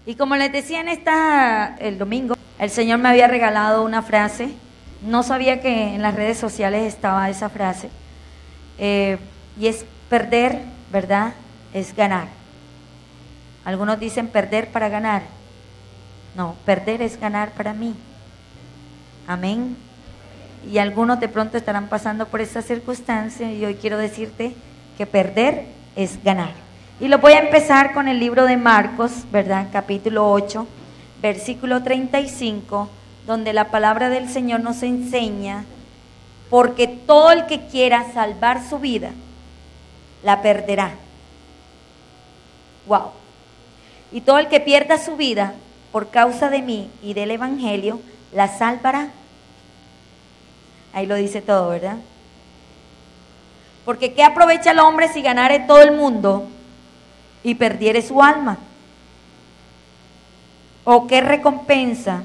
Y como les decía el domingo, el Señor me había regalado una frase. No sabía que en las redes sociales estaba esa frase. Y es perder, ¿verdad? Es ganar. Algunos dicen perder para ganar. No, perder es ganar para mí. Amén. Y algunos de pronto estarán pasando por esta circunstancia y hoy quiero decirte que perder es ganar. Y lo voy a empezar con el libro de Marcos, ¿verdad? Capítulo 8, versículo 35, donde la palabra del Señor nos enseña, porque todo el que quiera salvar su vida, la perderá. Wow. Y todo el que pierda su vida por causa de mí y del Evangelio, la salvará. Ahí lo dice todo, ¿verdad? Porque ¿qué aprovecha el hombre si ganare todo el mundo y perdiere su alma? ¿O qué recompensa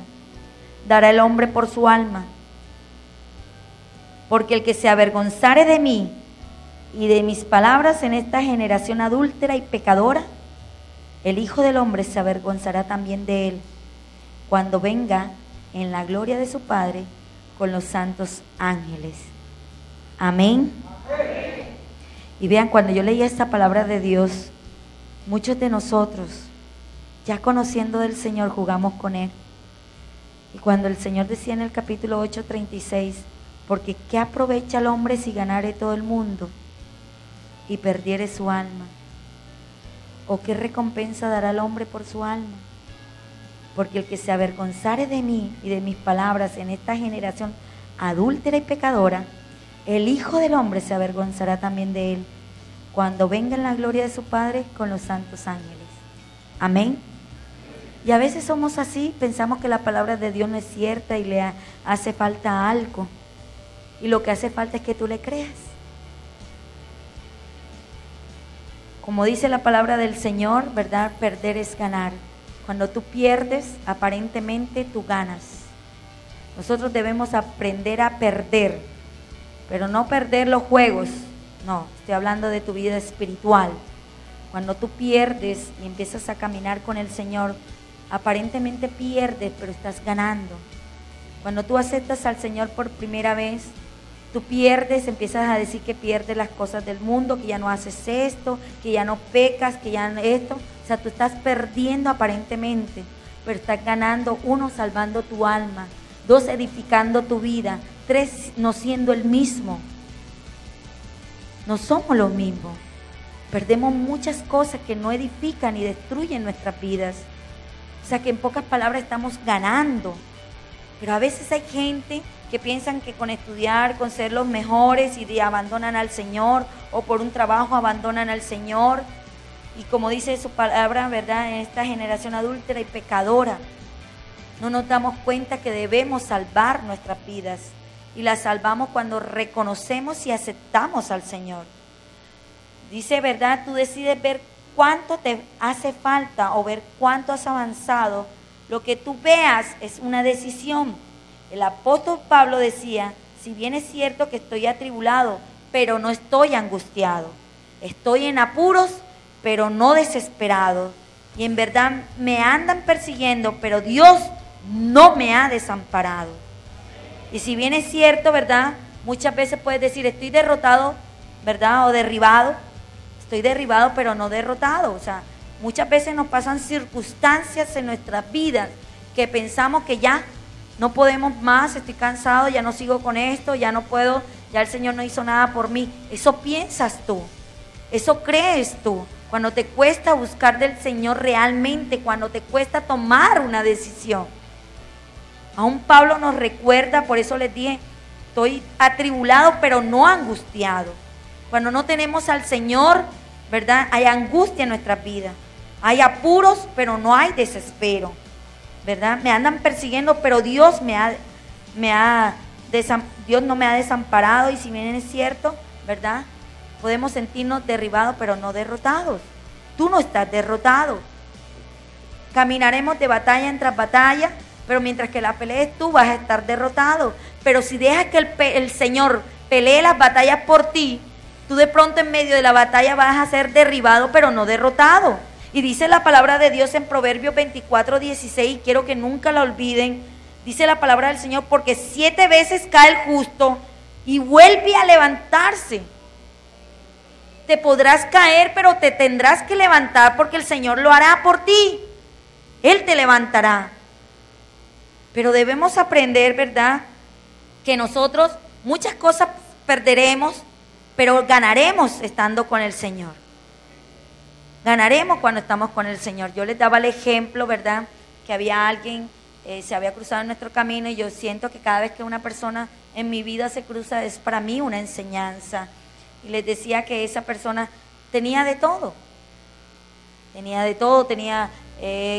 dará el hombre por su alma? Porque el que se avergonzare de mí y de mis palabras en esta generación adúltera y pecadora, el Hijo del Hombre se avergonzará también de él, cuando venga en la gloria de su Padre con los santos ángeles. Amén. Y vean, cuando yo leía esta palabra de Dios, muchos de nosotros, ya conociendo del Señor, jugamos con Él. Y cuando el Señor decía en el capítulo 8:36, porque ¿qué aprovecha el hombre si ganare todo el mundo y perdiere su alma? ¿O qué recompensa dará el hombre por su alma? Porque el que se avergonzare de mí y de mis palabras en esta generación adúltera y pecadora, el Hijo del Hombre se avergonzará también de él, cuando venga en la gloria de su Padre con los santos ángeles. Amén. Y a veces somos así, pensamos que la palabra de Dios no es cierta y le hace falta algo. Y lo que hace falta es que tú le creas. Como dice la palabra del Señor, ¿verdad? Perder es ganar. Cuando tú pierdes, aparentemente tú ganas. Nosotros debemos aprender a perder, pero no perder los juegos. No, estoy hablando de tu vida espiritual. Cuando tú pierdes y empiezas a caminar con el Señor, aparentemente pierdes, pero estás ganando. Cuando tú aceptas al Señor por primera vez, tú pierdes, empiezas a decir que pierdes las cosas del mundo, que ya no haces esto, que ya no pecas, que ya no esto. O sea, tú estás perdiendo aparentemente, pero estás ganando. 1, salvando tu alma. 2, edificando tu vida. 3, no siendo el mismo. No somos los mismos. Perdemos muchas cosas que no edifican y destruyen nuestras vidas. O sea que en pocas palabras estamos ganando. Pero a veces hay gente que piensan que con estudiar, con ser los mejores y abandonan al Señor, o por un trabajo abandonan al Señor. Y como dice su palabra, ¿verdad? En esta generación adúltera y pecadora, no nos damos cuenta que debemos salvar nuestras vidas. Y las salvamos cuando reconocemos y aceptamos al Señor. Dice, ¿verdad? Tú decides ver cuánto te hace falta o ver cuánto has avanzado. Lo que tú veas es una decisión. El apóstol Pablo decía, si bien es cierto que estoy atribulado, pero no estoy angustiado. Estoy en apuros, pero no desesperado. Y en verdad me andan persiguiendo, pero Dios no me ha desamparado. Y si bien es cierto, ¿verdad? Muchas veces puedes decir, estoy derrotado, ¿verdad? O derribado. Estoy derribado, pero no derrotado. O sea, muchas veces nos pasan circunstancias en nuestras vidas que pensamos que ya no podemos más, estoy cansado, ya no sigo con esto, ya no puedo, ya el Señor no hizo nada por mí. Eso piensas tú, eso crees tú. Cuando te cuesta buscar del Señor realmente, cuando te cuesta tomar una decisión. Aún Pablo nos recuerda, por eso les dije, estoy atribulado pero no angustiado. Cuando no tenemos al Señor, ¿verdad? Hay angustia en nuestra vida. Hay apuros, pero no hay desespero, ¿verdad? Me andan persiguiendo, pero Dios Dios no me ha desamparado. Y si bien es cierto, ¿verdad? Podemos sentirnos derribados, pero no derrotados. Tú no estás derrotado. Caminaremos de batalla en tras batalla, pero mientras que la pelees tú vas a estar derrotado. Pero si dejas que el Señor pelee las batallas por ti, tú de pronto en medio de la batalla vas a ser derribado, pero no derrotado. Y dice la palabra de Dios en Proverbios 24:16, y quiero que nunca la olviden. Dice la palabra del Señor, porque 7 veces cae el justo y vuelve a levantarse. Te podrás caer, pero te tendrás que levantar porque el Señor lo hará por ti. Él te levantará. Pero debemos aprender, ¿verdad?, que nosotros muchas cosas perderemos, pero ganaremos estando con el Señor. Ganaremos cuando estamos con el Señor. Yo les daba el ejemplo, ¿verdad?, que había alguien, se había cruzado en nuestro camino, y yo siento que cada vez que una persona en mi vida se cruza es para mí una enseñanza. Y les decía que esa persona tenía de todo. Tenía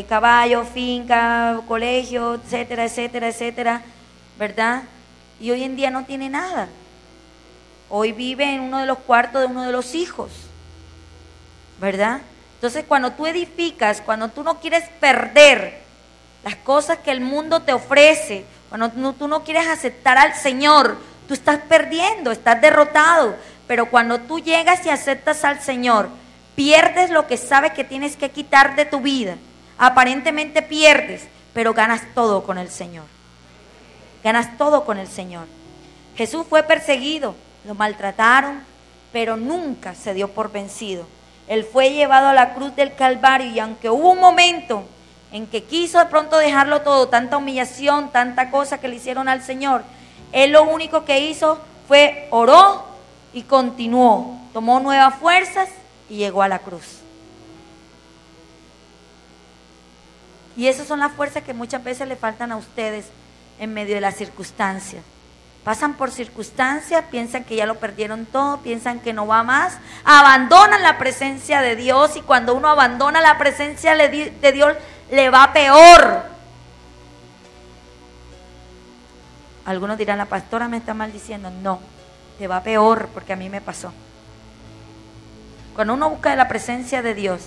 caballo, finca, colegio, etcétera, etcétera, etcétera, ¿verdad? Y hoy en día no tiene nada. Hoy vive en uno de los cuartos de uno de los hijos, ¿verdad? Entonces, cuando tú edificas, cuando tú no quieres perder las cosas que el mundo te ofrece, cuando tú no quieres aceptar al Señor, tú estás perdiendo, estás derrotado. Pero cuando tú llegas y aceptas al Señor, pierdes lo que sabes que tienes que quitar de tu vida. Aparentemente pierdes, pero ganas todo con el Señor. Ganas todo con el Señor. Jesús fue perseguido, lo maltrataron, pero nunca se dio por vencido. Él fue llevado a la cruz del Calvario, y aunque hubo un momento en que quiso de pronto dejarlo todo, tanta humillación, tanta cosa que le hicieron al Señor, Él lo único que hizo fue oró y continuó, tomó nuevas fuerzas y llegó a la cruz. Y esas son las fuerzas que muchas veces le faltan a ustedes en medio de las circunstancias. Pasan por circunstancias, piensan que ya lo perdieron todo, piensan que no va más, abandonan la presencia de Dios, y cuando uno abandona la presencia de Dios, le va peor. Algunos dirán, la pastora me está maldiciendo. No, te va peor, porque a mí me pasó. Cuando uno busca de la presencia de Dios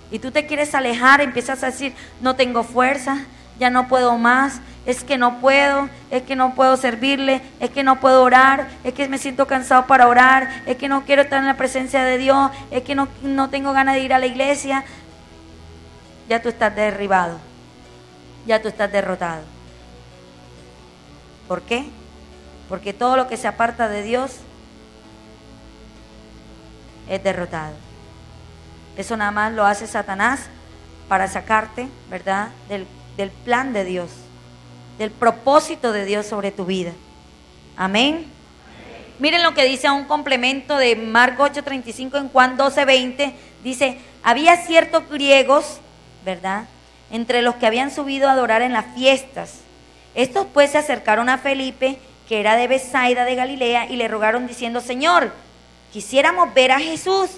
y tú te quieres alejar, empiezas a decir, no tengo fuerza, ya no puedo más, es que no puedo servirle, es que no puedo orar, es que me siento cansado para orar, es que no quiero estar en la presencia de Dios, es que no tengo ganas de ir a la iglesia. Ya tú estás derribado, ya tú estás derrotado. ¿Por qué? Porque todo lo que se aparta de Dios es derrotado. Eso nada más lo hace Satanás para sacarte, ¿verdad?, del plan de Dios, del propósito de Dios sobre tu vida. Amén. Miren lo que dice a un complemento de Marcos 8:35 en Juan 12:20. Dice, había ciertos griegos, ¿verdad?, entre los que habían subido a adorar en las fiestas. Estos pues se acercaron a Felipe, que era de Betsaida de Galilea, y le rogaron diciendo, Señor, quisiéramos ver a Jesús.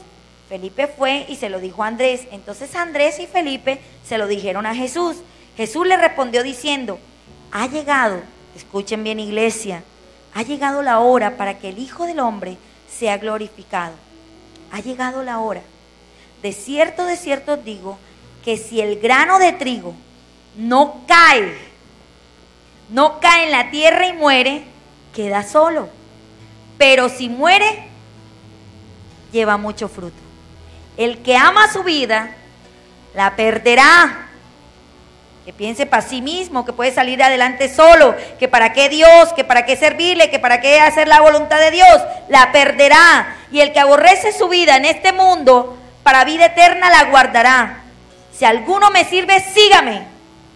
Felipe fue y se lo dijo a Andrés. Entonces Andrés y Felipe se lo dijeron a Jesús. Jesús le respondió diciendo, ha llegado, escuchen bien iglesia, ha llegado la hora para que el Hijo del Hombre sea glorificado. Ha llegado la hora. De cierto os digo, que si el grano de trigo no cae en la tierra y muere, queda solo. Pero si muere, lleva mucho fruto. El que ama su vida, la perderá. Que piense para sí mismo, que puede salir adelante solo, que para qué Dios, que para qué servirle, que para qué hacer la voluntad de Dios, la perderá. Y el que aborrece su vida en este mundo, para vida eterna la guardará. Si alguno me sirve, sígame.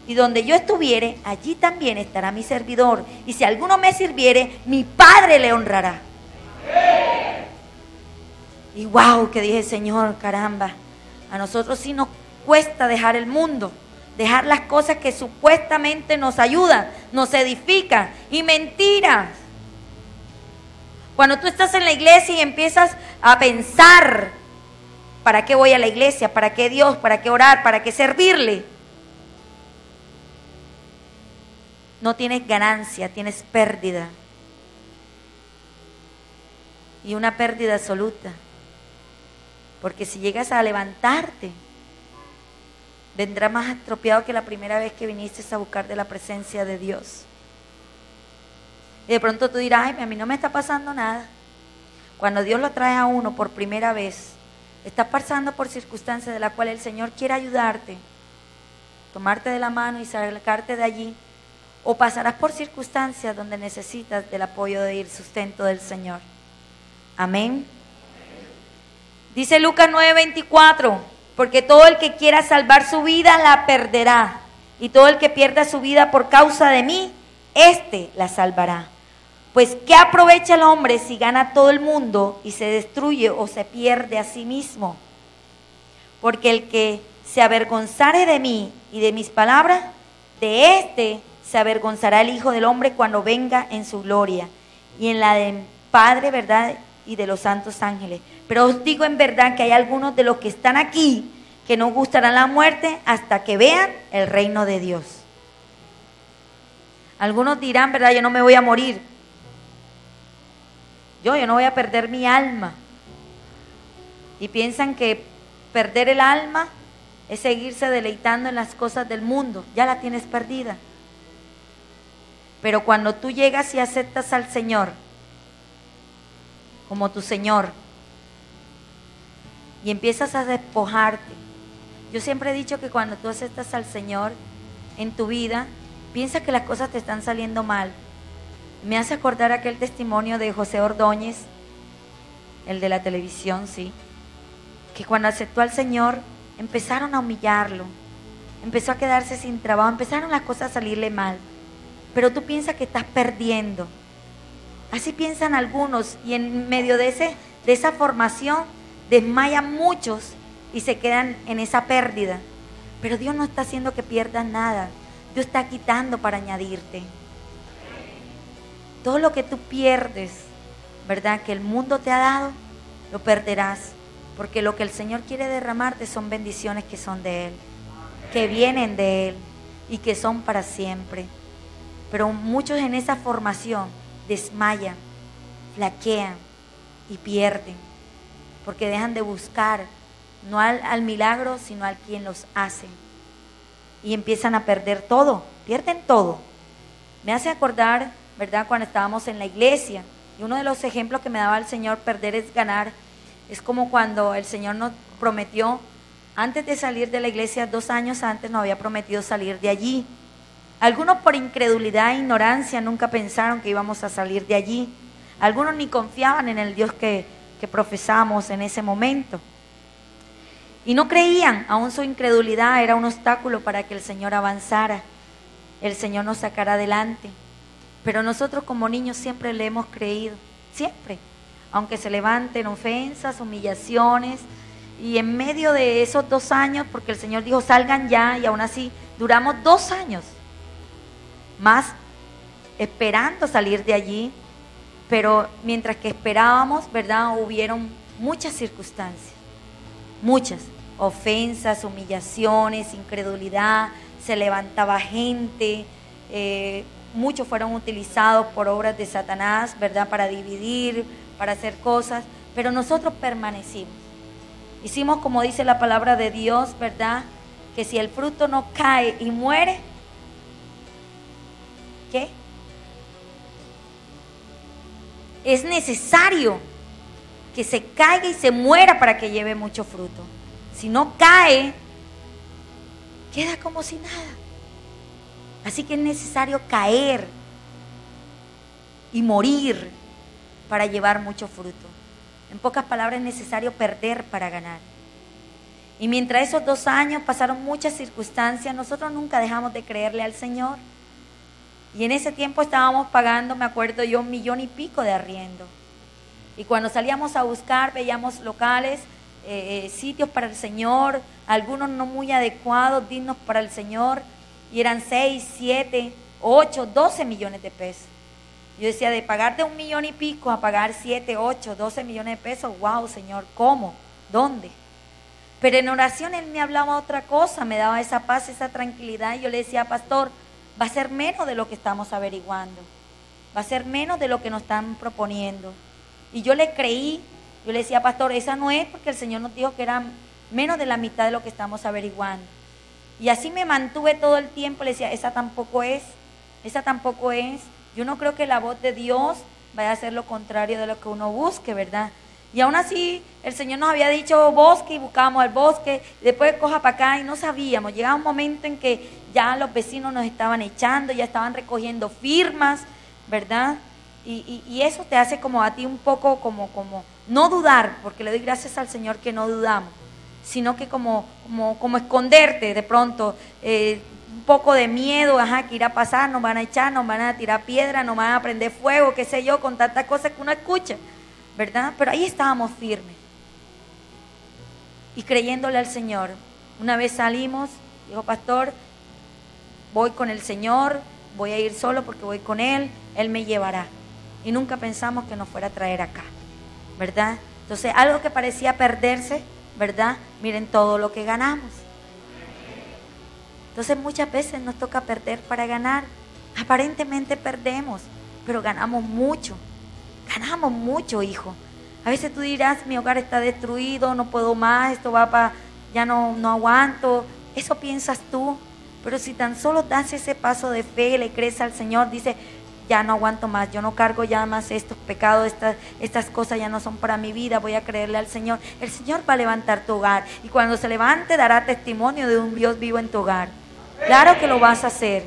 Y donde yo estuviere, allí también estará mi servidor. Y si alguno me sirviere, mi Padre le honrará. Y wow, que dije, Señor, caramba, a nosotros sí nos cuesta dejar el mundo, dejar las cosas que supuestamente nos ayudan, nos edifican, y mentiras. Cuando tú estás en la iglesia y empiezas a pensar, ¿para qué voy a la iglesia? ¿Para qué Dios? ¿Para qué orar? ¿Para qué servirle? No tienes ganancia, tienes pérdida. Y una pérdida absoluta. Porque si llegas a levantarte, vendrá más estropeado que la primera vez que viniste a buscar de la presencia de Dios. Y de pronto tú dirás, ay, a mí no me está pasando nada. Cuando Dios lo trae a uno por primera vez, estás pasando por circunstancias de las cuales el Señor quiere ayudarte, tomarte de la mano y sacarte de allí, o pasarás por circunstancias donde necesitas del apoyo y el sustento del Señor. Amén. Dice Lucas 9:24, porque todo el que quiera salvar su vida la perderá, y todo el que pierda su vida por causa de mí, éste la salvará. Pues ¿qué aprovecha el hombre si gana todo el mundo y se destruye o se pierde a sí mismo? Porque el que se avergonzare de mí y de mis palabras, de éste se avergonzará el Hijo del Hombre cuando venga en su gloria y en la del Padre, ¿verdad?, y de los santos ángeles. Pero os digo en verdad que hay algunos de los que están aquí que no gustarán la muerte hasta que vean el reino de Dios. Algunos dirán, ¿verdad?, yo no me voy a morir. Yo no voy a perder mi alma. Y piensan que perder el alma es seguirse deleitando en las cosas del mundo. Ya la tienes perdida. Pero cuando tú llegas y aceptas al Señor como tu Señor y empiezas a despojarte. Yo siempre he dicho que cuando tú aceptas al Señor en tu vida, piensa que las cosas te están saliendo mal. Me hace acordar aquel testimonio de José Ordóñez, el de la televisión, sí, que cuando aceptó al Señor empezaron a humillarlo, empezó a quedarse sin trabajo, empezaron las cosas a salirle mal. Pero tú piensas que estás perdiendo. Así piensan algunos, y en medio de esa formación desmayan muchos y se quedan en esa pérdida. Pero Dios no está haciendo que pierdas nada. Dios está quitando para añadirte. Todo lo que tú pierdes, ¿verdad?, que el mundo te ha dado, lo perderás. Porque lo que el Señor quiere derramarte son bendiciones que son de Él, que vienen de Él y que son para siempre. Pero muchos en esa formación desmayan, flaquean y pierden, porque dejan de buscar no al milagro, sino al quien los hace, y empiezan a perder todo, pierden todo. Me hace acordar, ¿verdad?, cuando estábamos en la iglesia, y uno de los ejemplos que me daba el Señor, perder es ganar, es como cuando el Señor nos prometió, antes de salir de la iglesia, 2 años antes nos había prometido salir de allí. Algunos por incredulidad e ignorancia nunca pensaron que íbamos a salir de allí. Algunos ni confiaban en el Dios que profesamos en ese momento. Y no creían, aún su incredulidad era un obstáculo para que el Señor avanzara, el Señor nos sacara adelante. Pero nosotros como niños siempre le hemos creído, siempre. Aunque se levanten ofensas, humillaciones, y en medio de esos 2 años, porque el Señor dijo salgan ya, y aún así duramos 2 años más esperando salir de allí, pero mientras que esperábamos, ¿verdad?, hubieron muchas circunstancias, muchas ofensas, humillaciones, incredulidad, se levantaba gente, muchos fueron utilizados por obras de Satanás, ¿verdad?, para dividir, para hacer cosas, pero nosotros permanecimos. Hicimos como dice la palabra de Dios, ¿verdad?, que si el fruto no cae y muere, ¿qué? Es necesario que se caiga y se muera para que lleve mucho fruto. Si no cae, queda como si nada. Así que es necesario caer y morir para llevar mucho fruto. En pocas palabras, es necesario perder para ganar. Y mientras esos 2 años pasaron muchas circunstancias, nosotros nunca dejamos de creerle al Señor. Y en ese tiempo estábamos pagando, me acuerdo yo, $1,500,000 de arriendo. Y cuando salíamos a buscar, veíamos locales, sitios para el Señor, algunos no muy adecuados, dignos para el Señor, y eran 6, 7, 8, 12 millones de pesos. Yo decía, de pagar de $1,500,000 a pagar 7, 8, 12 millones de pesos, wow, Señor, ¿cómo? ¿Dónde? Pero en oración Él me hablaba otra cosa, me daba esa paz, esa tranquilidad, y yo le decía, pastor, va a ser menos de lo que estamos averiguando, va a ser menos de lo que nos están proponiendo. Y yo le creí, yo le decía, pastor, esa no es, porque el Señor nos dijo que era menos de la mitad de lo que estamos averiguando. Y así me mantuve todo el tiempo, le decía, esa tampoco es, esa tampoco es. Yo no creo que la voz de Dios vaya a ser lo contrario de lo que uno busque, ¿verdad? Y aún así, el Señor nos había dicho bosque y buscábamos el bosque, después coja para acá y no sabíamos. Llegaba un momento en que ya los vecinos nos estaban echando, ya estaban recogiendo firmas, ¿verdad? Y eso te hace como a ti un poco como no dudar, porque le doy gracias al Señor que no dudamos, sino que como esconderte de pronto, un poco de miedo, que irá a pasar, nos van a echar, nos van a tirar piedra, nos van a prender fuego, qué sé yo, con tantas cosas que uno escucha, ¿verdad? Pero ahí estábamos firmes y creyéndole al Señor. Una vez salimos, dijo, pastor, voy con el Señor, voy a ir solo porque voy con Él, Él me llevará. Y nunca pensamos que nos fuera a traer acá, ¿verdad? Entonces, algo que parecía perderse, ¿verdad? Miren todo lo que ganamos. Entonces, muchas veces nos toca perder para ganar. Aparentemente perdemos, pero ganamos mucho, hijo. A veces tú dirás, mi hogar está destruido, no puedo más, esto va para, ya no aguanto. Eso piensas tú, pero si tan solo das ese paso de fe, le crees al Señor, dice, ya no aguanto más, yo no cargo ya más estos pecados, estas cosas ya no son para mi vida, voy a creerle al Señor. El Señor va a levantar tu hogar y cuando se levante dará testimonio de un Dios vivo en tu hogar. Claro que lo vas a hacer,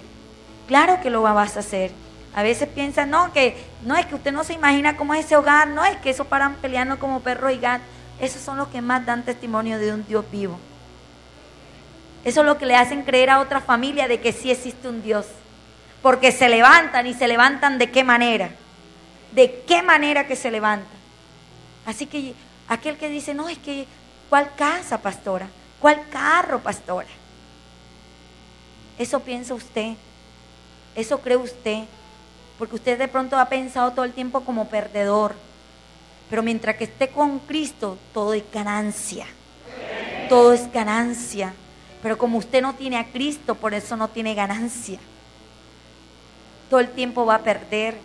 claro que lo vas a hacer. A veces piensan, no, es que usted no se imagina cómo es ese hogar, no, es que eso paran peleando como perro y gato. Esos son los que más dan testimonio de un Dios vivo. Eso es lo que le hacen creer a otra familia de que sí existe un Dios. Porque se levantan y se levantan ¿de qué manera? ¿De qué manera que se levantan? Así que aquel que dice, no, es que, ¿cuál casa, pastora? ¿Cuál carro, pastora? Eso piensa usted, eso cree usted, porque usted de pronto ha pensado todo el tiempo como perdedor. Pero mientras que esté con Cristo, todo es ganancia. Todo es ganancia. Pero como usted no tiene a Cristo, por eso no tiene ganancia. Todo el tiempo va a perder.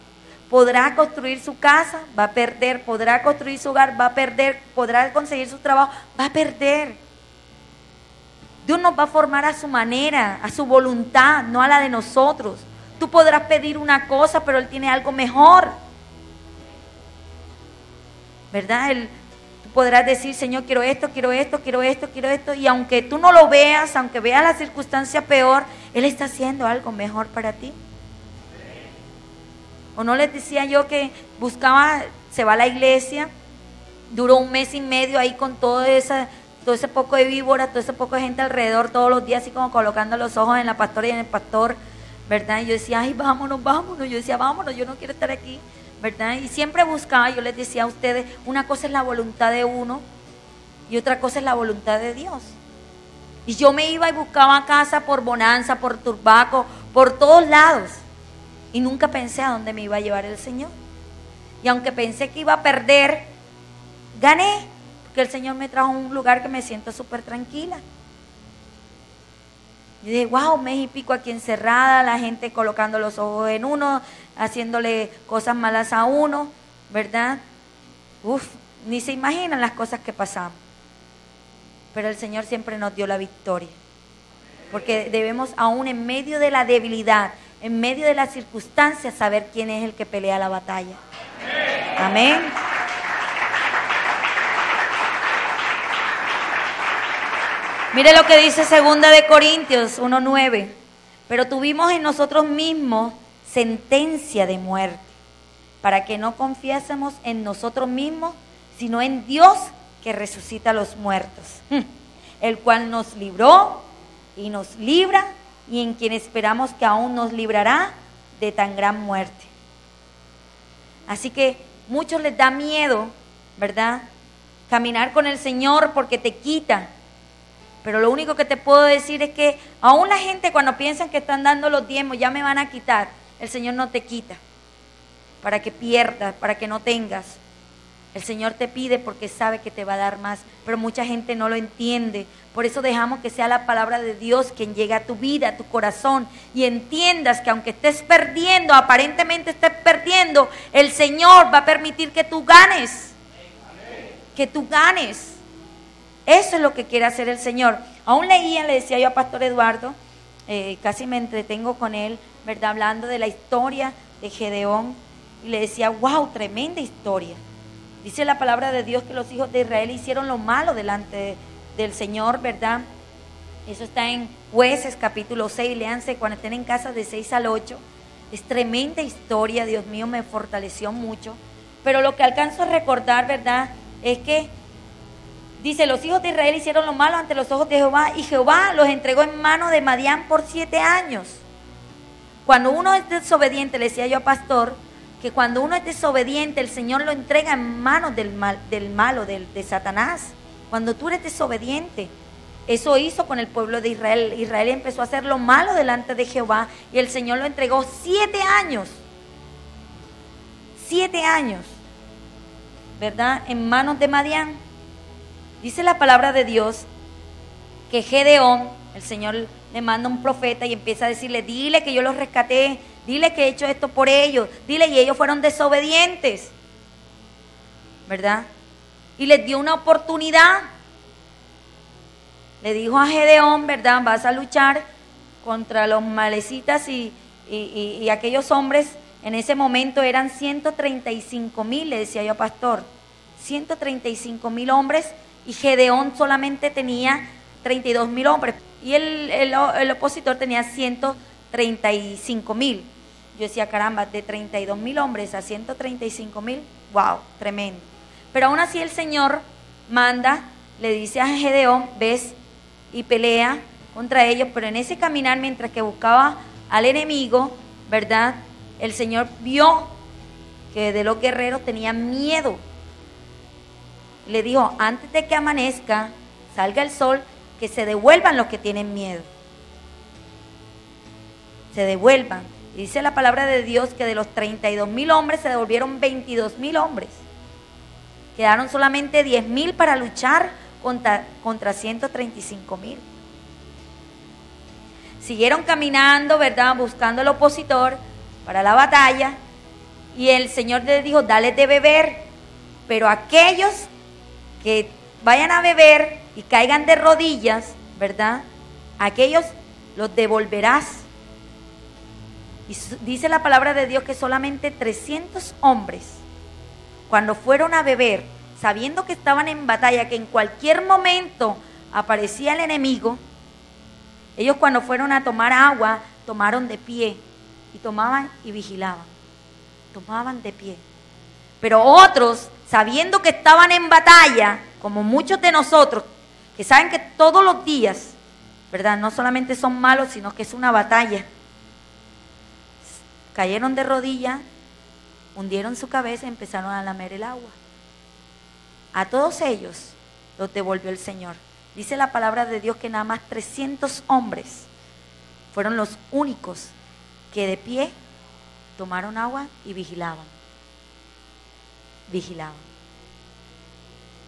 Podrá construir su casa, va a perder. Podrá construir su hogar, va a perder. Podrá conseguir su trabajo, va a perder. Dios nos va a formar a su manera, a su voluntad, no a la de nosotros. Tú podrás pedir una cosa, pero Él tiene algo mejor, ¿verdad? Tú podrás decir, Señor, quiero esto, quiero esto, quiero esto, quiero esto. Y aunque tú no lo veas, aunque veas la circunstancia peor, Él está haciendo algo mejor para ti. ¿O no les decía yo que buscaba, se va a la iglesia, duró 1 mes y medio ahí con todo ese poco de víboras, todo ese poco de gente alrededor todos los días, así como colocando los ojos en la pastora y en el pastor, ¿verdad? Y yo decía, ay, vámonos, yo decía, vámonos, yo no quiero estar aquí, ¿verdad? Y siempre buscaba, yo les decía a ustedes, una cosa es la voluntad de uno y otra cosa es la voluntad de Dios. Y yo me iba y buscaba casa por Bonanza, por Turbaco, por todos lados. Y nunca pensé a dónde me iba a llevar el Señor. Y aunque pensé que iba a perder, gané, porque el Señor me trajo a un lugar que me siento súper tranquila. Yo dije, wow, 1 mes y pico aquí encerrada, la gente colocando los ojos en uno, haciéndole cosas malas a uno, ¿verdad? Ni se imaginan las cosas que pasamos. Pero el Señor siempre nos dio la victoria. Porque debemos, aún en medio de la debilidad, en medio de las circunstancias, saber quién es el que pelea la batalla. Amén. Mire lo que dice 2 de Corintios 1:9. Pero tuvimos en nosotros mismos sentencia de muerte, para que no confiásemos en nosotros mismos, sino en Dios que resucita a los muertos, el cual nos libró y nos libra, y en quien esperamos que aún nos librará de tan gran muerte. Así que muchos les da miedo, ¿verdad? Caminar con el Señor porque te quita. Pero lo único que te puedo decir es que aún la gente cuando piensan que están dando los diezmos, ya me van a quitar, el Señor no te quita para que pierdas, para que no tengas. El Señor te pide porque sabe que te va a dar más, pero mucha gente no lo entiende. Por eso dejamos que sea la palabra de Dios quien llegue a tu vida, a tu corazón, y entiendas que aunque estés perdiendo, aparentemente estés perdiendo, el Señor va a permitir que tú ganes. Que tú ganes. Eso es lo que quiere hacer el Señor. Aún le decía yo a Pastor Eduardo, casi me entretengo con él, ¿verdad? Hablando de la historia de Gedeón, y le decía, wow, tremenda historia. Dice la palabra de Dios que los hijos de Israel hicieron lo malo delante del Señor, ¿verdad? Eso está en Jueces capítulo 6, léanse cuando estén en casa de 6 al 8. Es tremenda historia, Dios mío, me fortaleció mucho. Pero lo que alcanzo a recordar, ¿verdad? Es que dice, los hijos de Israel hicieron lo malo ante los ojos de Jehová y Jehová los entregó en mano de Madián por 7 años. Cuando uno es desobediente, le decía yo a pastor, que cuando uno es desobediente, el Señor lo entrega en manos del malo, de Satanás. Cuando tú eres desobediente, eso hizo con el pueblo de Israel. Israel empezó a hacer lo malo delante de Jehová y el Señor lo entregó 7 años. 7 años, ¿verdad? En manos de Madián. Dice la palabra de Dios que Gedeón, el Señor le manda un profeta y empieza a decirle, dile que yo los rescaté, dile que he hecho esto por ellos, dile, y ellos fueron desobedientes, ¿verdad? Y les dio una oportunidad. Le dijo a Gedeón, ¿verdad? Vas a luchar contra los malecitas y aquellos hombres, en ese momento eran 135,000, le decía yo a pastor, 135,000 hombres, y Gedeón solamente tenía 32,000 hombres, y el opositor tenía 135,000. Yo decía, caramba, de 32,000 hombres a 135,000, wow, tremendo. Pero aún así el Señor manda, le dice a Gedeón, ves y pelea contra ellos, pero en ese caminar, mientras que buscaba al enemigo, ¿verdad? El Señor vio que de los guerreros tenían miedo. Le dijo, antes de que amanezca, salga el sol, que se devuelvan los que tienen miedo. Se devuelvan. Y dice la palabra de Dios que de los 32,000 hombres se devolvieron 22,000 hombres. Quedaron solamente 10,000 para luchar contra 135,000. Siguieron caminando, ¿verdad? Buscando al opositor para la batalla. Y el Señor les dijo, dale de beber. Pero aquellos que vayan a beber y caigan de rodillas, ¿verdad? Aquellos los devolverás. Y dice la palabra de Dios que solamente 300 hombres, cuando fueron a beber, sabiendo que estaban en batalla, que en cualquier momento aparecía el enemigo, ellos cuando fueron a tomar agua, tomaron de pie, y tomaban y vigilaban, tomaban de pie. Pero otros, sabiendo que estaban en batalla, como muchos de nosotros, que saben que todos los días, ¿verdad? No solamente son malos, sino que es una batalla. Cayeron de rodillas, hundieron su cabeza y empezaron a lamer el agua. A todos ellos los devolvió el Señor. Dice la palabra de Dios que nada más 300 hombres fueron los únicos que de pie tomaron agua y vigilaban. Vigilaban.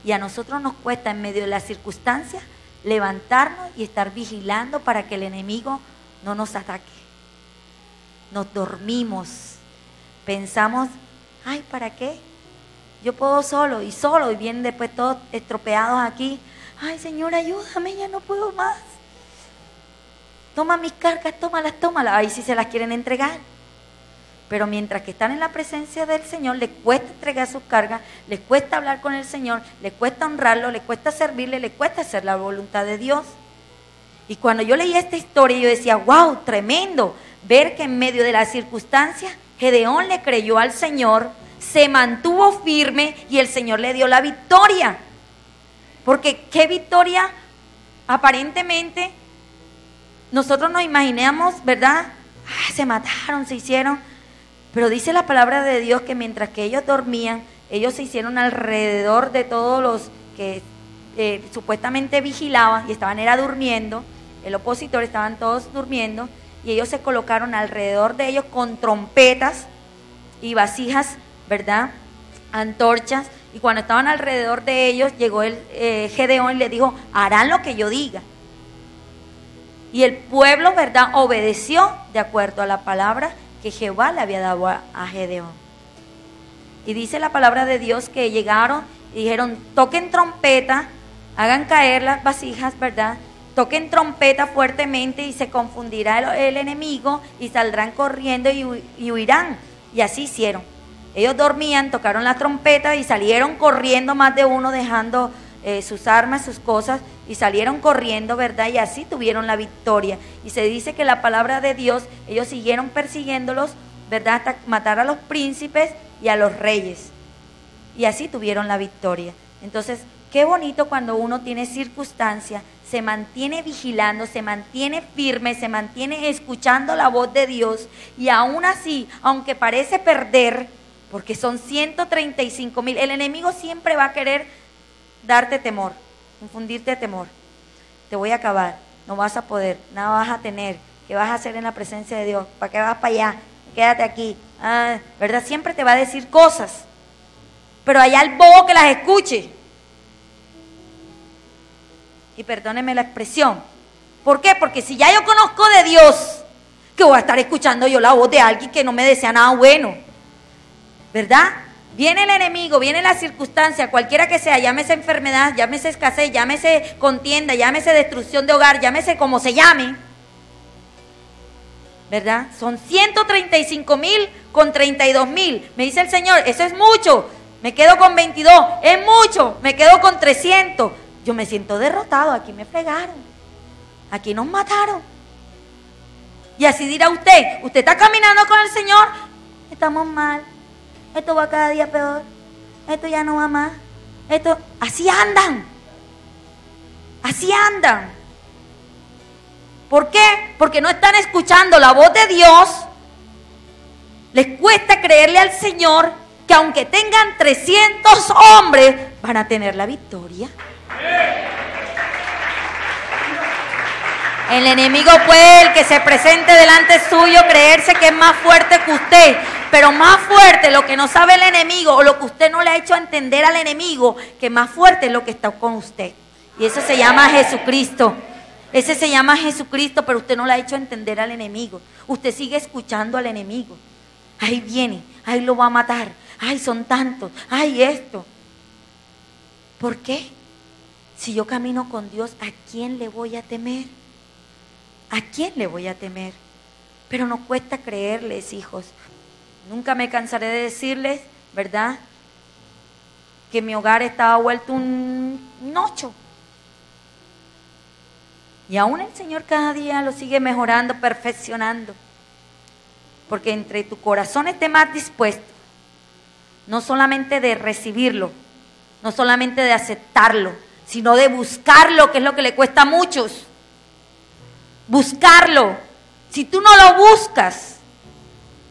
Y a nosotros nos cuesta en medio de las circunstancias levantarnos y estar vigilando para que el enemigo no nos ataque. Nos dormimos, pensamos, ay, ¿para qué? Yo puedo solo y vienen después todos estropeados aquí. Ay, Señor, ayúdame, ya no puedo más. Toma mis cargas, tómalas. Ahí sí se las quieren entregar. Pero mientras que están en la presencia del Señor, les cuesta entregar sus cargas, les cuesta hablar con el Señor, les cuesta honrarlo, les cuesta servirle, les cuesta hacer la voluntad de Dios. Y cuando yo leí esta historia, yo decía, wow, tremendo, ver que en medio de las circunstancias, Gedeón le creyó al Señor, se mantuvo firme y el Señor le dio la victoria. Porque qué victoria, aparentemente, nosotros nos imaginamos, ¿verdad? Se mataron, se hicieron. Pero dice la palabra de Dios que mientras que ellos dormían, ellos se hicieron alrededor de todos los que supuestamente vigilaban y estaban durmiendo. El opositor, estaban todos durmiendo y ellos se colocaron alrededor de ellos con trompetas y vasijas, ¿verdad? Antorchas. Y cuando estaban alrededor de ellos, llegó Gedeón y le dijo, harán lo que yo diga. Y el pueblo, ¿verdad?, obedeció de acuerdo a la palabra que Jehová le había dado a Gedeón. Y dice la palabra de Dios que llegaron y dijeron, toquen trompeta, hagan caer las vasijas, ¿verdad? Toquen trompeta fuertemente y se confundirá el enemigo y saldrán corriendo y huirán. Y así hicieron. Ellos dormían, tocaron la trompeta y salieron corriendo, más de uno dejando sus armas, sus cosas, y salieron corriendo, ¿verdad? Y así tuvieron la victoria. Y se dice que la palabra de Dios, ellos siguieron persiguiéndolos, ¿verdad? Hasta matar a los príncipes y a los reyes. Y así tuvieron la victoria. Entonces, qué bonito cuando uno tiene circunstancias, se mantiene vigilando, se mantiene firme, se mantiene escuchando la voz de Dios, y aún así, aunque parece perder, porque son 135,000, el enemigo siempre va a querer darte temor, infundirte temor. Te voy a acabar, no vas a poder, nada vas a tener. ¿Qué vas a hacer en la presencia de Dios? ¿Para qué vas para allá? Quédate aquí. ¿Verdad? Siempre te va a decir cosas, pero allá el bobo que las escuche. Y perdónenme la expresión. ¿Por qué? Porque si ya yo conozco de Dios, que voy a estar escuchando yo la voz de alguien que no me desea nada bueno, ¿verdad? Viene el enemigo, viene la circunstancia, cualquiera que sea, llámese enfermedad, llámese escasez, llámese contienda, llámese destrucción de hogar, llámese como se llame, ¿verdad? Son 135,000 con 32,000. Me dice el Señor, eso es mucho, me quedo con 22, es mucho, me quedo con 300. Yo me siento derrotado, aquí me fregaron, aquí nos mataron. Y así dirá usted está caminando con el Señor, estamos mal, esto va cada día peor, esto ya no va más, así andan. ¿Por qué? Porque no están escuchando la voz de Dios, les cuesta creerle al Señor que aunque tengan 300 hombres, van a tener la victoria. El enemigo puede, el que se presente delante suyo, creerse que es más fuerte que usted, pero más fuerte lo que no sabe el enemigo, o lo que usted no le ha hecho entender al enemigo, que más fuerte es lo que está con usted. Y eso se llama Jesucristo. Ese se llama Jesucristo, pero usted no le ha hecho entender al enemigo. Usted sigue escuchando al enemigo. Ahí viene, ahí lo va a matar, ay, son tantos, ay, esto. ¿Por qué? Si yo camino con Dios, ¿a quién le voy a temer? ¿A quién le voy a temer? Pero nos cuesta creerles, hijos. Nunca me cansaré de decirles, ¿verdad?, que mi hogar estaba vuelto un 8. Y aún el Señor cada día lo sigue mejorando, perfeccionando. Porque entre tu corazón esté más dispuesto, no solamente de recibirlo, no solamente de aceptarlo, sino de buscarlo, que es lo que le cuesta a muchos. Buscarlo. Si tú no lo buscas,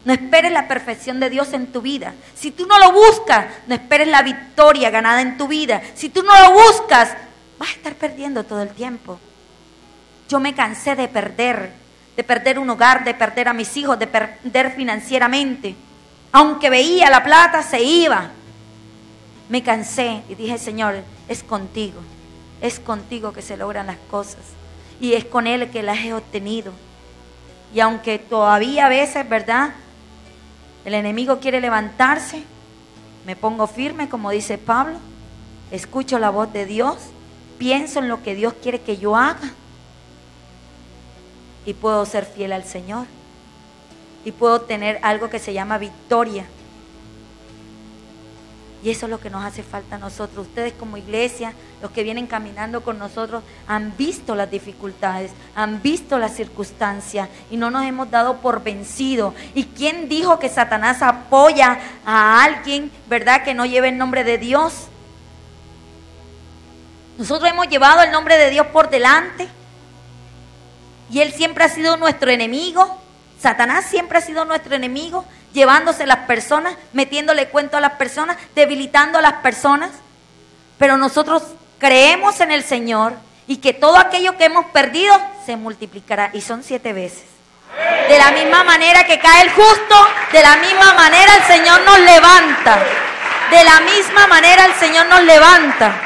no esperes la perfección de Dios en tu vida. Si tú no lo buscas, no esperes la victoria ganada en tu vida. Si tú no lo buscas, vas a estar perdiendo todo el tiempo. Yo me cansé de perder un hogar, de perder a mis hijos, de perder financieramente. Aunque veía la plata, se iba. Me cansé y dije, Señor, es contigo que se logran las cosas. Y es con Él que las he obtenido. Y aunque todavía a veces, ¿verdad?, el enemigo quiere levantarse, me pongo firme, como dice Pablo, escucho la voz de Dios, pienso en lo que Dios quiere que yo haga y puedo ser fiel al Señor y puedo tener algo que se llama victoria. Y eso es lo que nos hace falta a nosotros. Ustedes como iglesia, los que vienen caminando con nosotros, han visto las dificultades, han visto las circunstancias y no nos hemos dado por vencido. ¿Y quién dijo que Satanás apoya a alguien, verdad, que no lleve el nombre de Dios? Nosotros hemos llevado el nombre de Dios por delante y Él siempre ha sido nuestro enemigo. Satanás siempre ha sido nuestro enemigo, llevándose las personas, metiéndole cuento a las personas, debilitando a las personas. Pero nosotros creemos en el Señor y que todo aquello que hemos perdido se multiplicará, y son 7 veces. De la misma manera que cae el justo, de la misma manera el Señor nos levanta. De la misma manera el Señor nos levanta.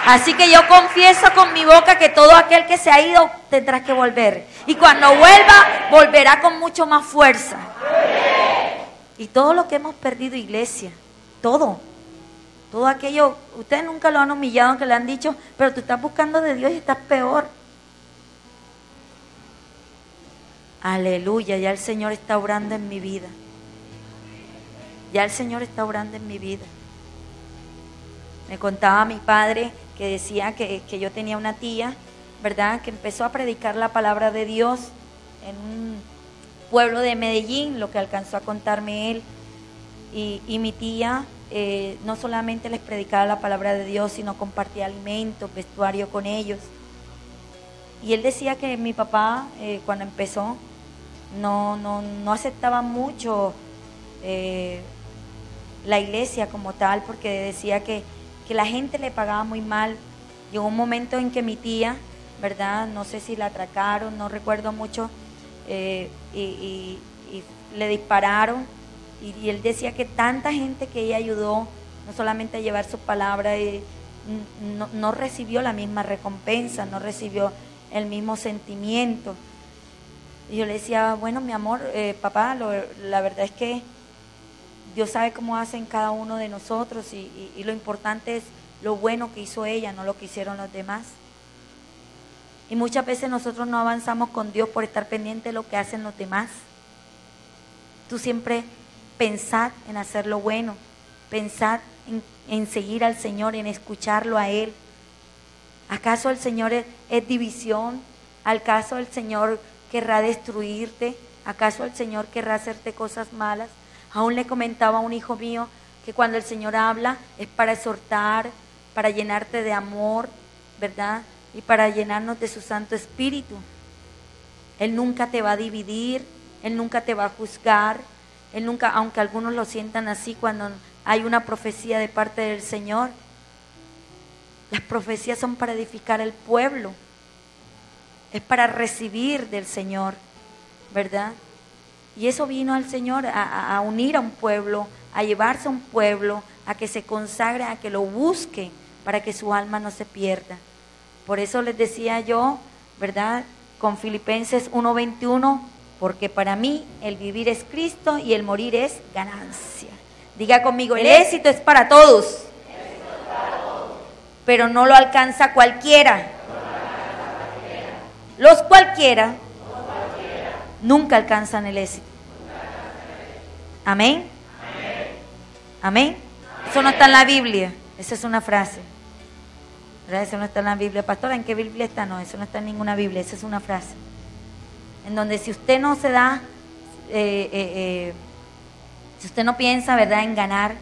Así que yo confieso con mi boca que todo aquel que se ha ido tendrá que volver. Y cuando vuelva, volverá con mucho más fuerza. Y todo lo que hemos perdido, iglesia, todo aquello, ustedes nunca lo han humillado, que le han dicho, pero tú estás buscando de Dios y estás peor. Aleluya, ya el Señor está obrando en mi vida. Ya el Señor está obrando en mi vida. Me contaba mi padre que decía que yo tenía una tía, ¿verdad?, que empezó a predicar la palabra de Dios en un pueblo de Medellín, lo que alcanzó a contarme él. Y mi tía no solamente les predicaba la palabra de Dios, sino compartía alimentos, vestuario con ellos. Y él decía que mi papá, cuando empezó, no aceptaba mucho la iglesia como tal, porque decía que la gente le pagaba muy mal. Llegó un momento en que mi tía, ¿verdad?, no sé si la atracaron, no recuerdo mucho, y le dispararon, y él decía que tanta gente que ella ayudó, no solamente a llevar su palabra, no recibió la misma recompensa, no recibió el mismo sentimiento. Y yo le decía, bueno, mi amor, papá, la verdad es que Dios sabe cómo hacen cada uno de nosotros, y lo importante es lo bueno que hizo ella, no lo que hicieron los demás. Y muchas veces nosotros no avanzamos con Dios por estar pendiente de lo que hacen los demás. Tú siempre pensad en hacer lo bueno, pensad en seguir al Señor, en escucharlo a Él. ¿Acaso el Señor es división? ¿Acaso el Señor querrá destruirte? ¿Acaso el Señor querrá hacerte cosas malas? Aún le comentaba a un hijo mío que cuando el Señor habla es para exhortar, para llenarte de amor, ¿verdad?, y para llenarnos de su Santo Espíritu. Él nunca te va a dividir, Él nunca te va a juzgar, Él nunca, aunque algunos lo sientan así cuando hay una profecía de parte del Señor. Las profecías son para edificar el pueblo, es para recibir del Señor, ¿verdad? Y eso vino al Señor a unir a un pueblo, a llevarse a un pueblo, a que se consagre, a que lo busque, para que su alma no se pierda. Por eso les decía yo, ¿verdad?, con Filipenses 1:21, porque para mí el vivir es Cristo y el morir es ganancia. Diga conmigo, el éxito es para todos, pero no lo alcanza cualquiera. Los cualquiera nunca alcanzan el éxito. Amén. Amén. Eso no está en la Biblia, esa es una frase, ¿verdad? Eso no está en la Biblia. Pastora, ¿en qué Biblia está? No, eso no está en ninguna Biblia, esa es una frase. En donde si usted no se da, si usted no piensa, ¿verdad?, en ganar,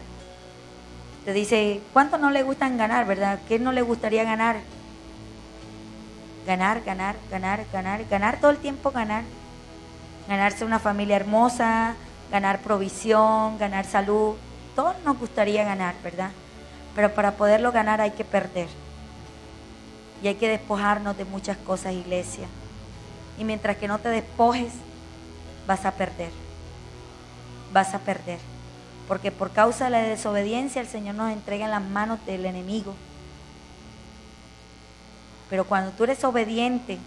te dice, ¿cuánto no le gusta en ganar, verdad? ¿Qué no le gustaría ganar? Ganar, ganar, ganar, ganar, ganar todo el tiempo, ganar. Ganarse una familia hermosa, ganar provisión, ganar salud. Todos nos gustaría ganar, ¿verdad? Pero para poderlo ganar hay que perder. Y hay que despojarnos de muchas cosas, iglesia. Y mientras que no te despojes, vas a perder. Vas a perder. Porque por causa de la desobediencia el Señor nos entrega en las manos del enemigo. Pero cuando tú eres obediente,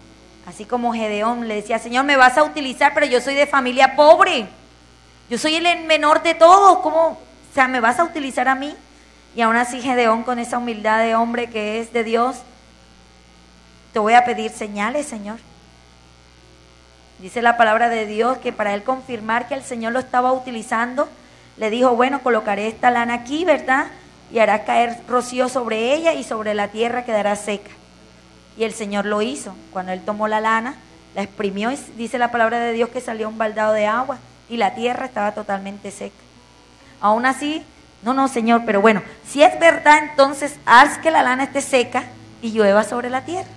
así como Gedeón le decía, Señor, me vas a utilizar, pero yo soy de familia pobre. Yo soy el menor de todos. ¿Cómo? O sea, ¿me vas a utilizar a mí? Y aún así Gedeón, con esa humildad de hombre que es de Dios, te voy a pedir señales, Señor. Dice la palabra de Dios que para él confirmar que el Señor lo estaba utilizando, le dijo, bueno, colocaré esta lana aquí, ¿verdad?, y hará caer rocío sobre ella y sobre la tierra quedará seca. Y el Señor lo hizo. Cuando él tomó la lana, la exprimió, y dice la palabra de Dios que salió un baldado de agua y la tierra estaba totalmente seca. Aún así, no, Señor, pero bueno, si es verdad, entonces haz que la lana esté seca y llueva sobre la tierra.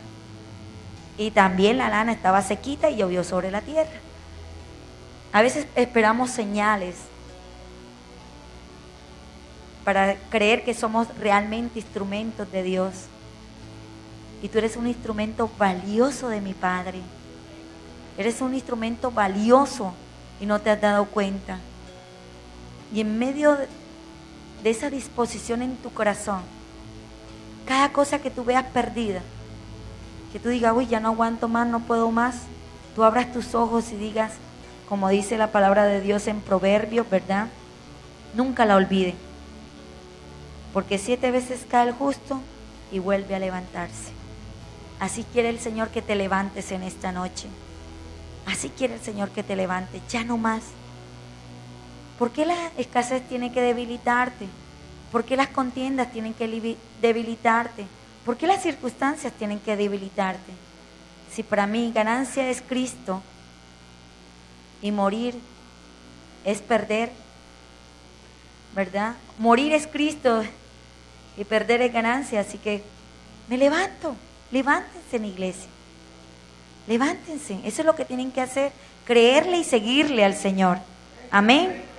Y también la lana estaba sequita y llovió sobre la tierra. A veces esperamos señales para creer que somos realmente instrumentos de Dios. Y tú eres un instrumento valioso de mi Padre. Eres un instrumento valioso y no te has dado cuenta. Y en medio de esa disposición en tu corazón, cada cosa que tú veas perdida, que tú digas, uy, ya no aguanto más, no puedo más, tú abras tus ojos y digas, como dice la palabra de Dios en Proverbios, ¿verdad? Nunca la olvide, porque 7 veces cae el justo y vuelve a levantarse. Así quiere el Señor que te levantes en esta noche. Así quiere el Señor que te levantes, ya no más. ¿Por qué la escasez tiene que debilitarte? ¿Por qué las contiendas tienen que debilitarte? ¿Por qué las circunstancias tienen que debilitarte? Si para mí ganancia es Cristo y morir es perder, ¿verdad? Morir es Cristo y perder es ganancia, así que me levanto. Levántense en iglesia, levántense, eso es lo que tienen que hacer, creerle y seguirle al Señor. Amén.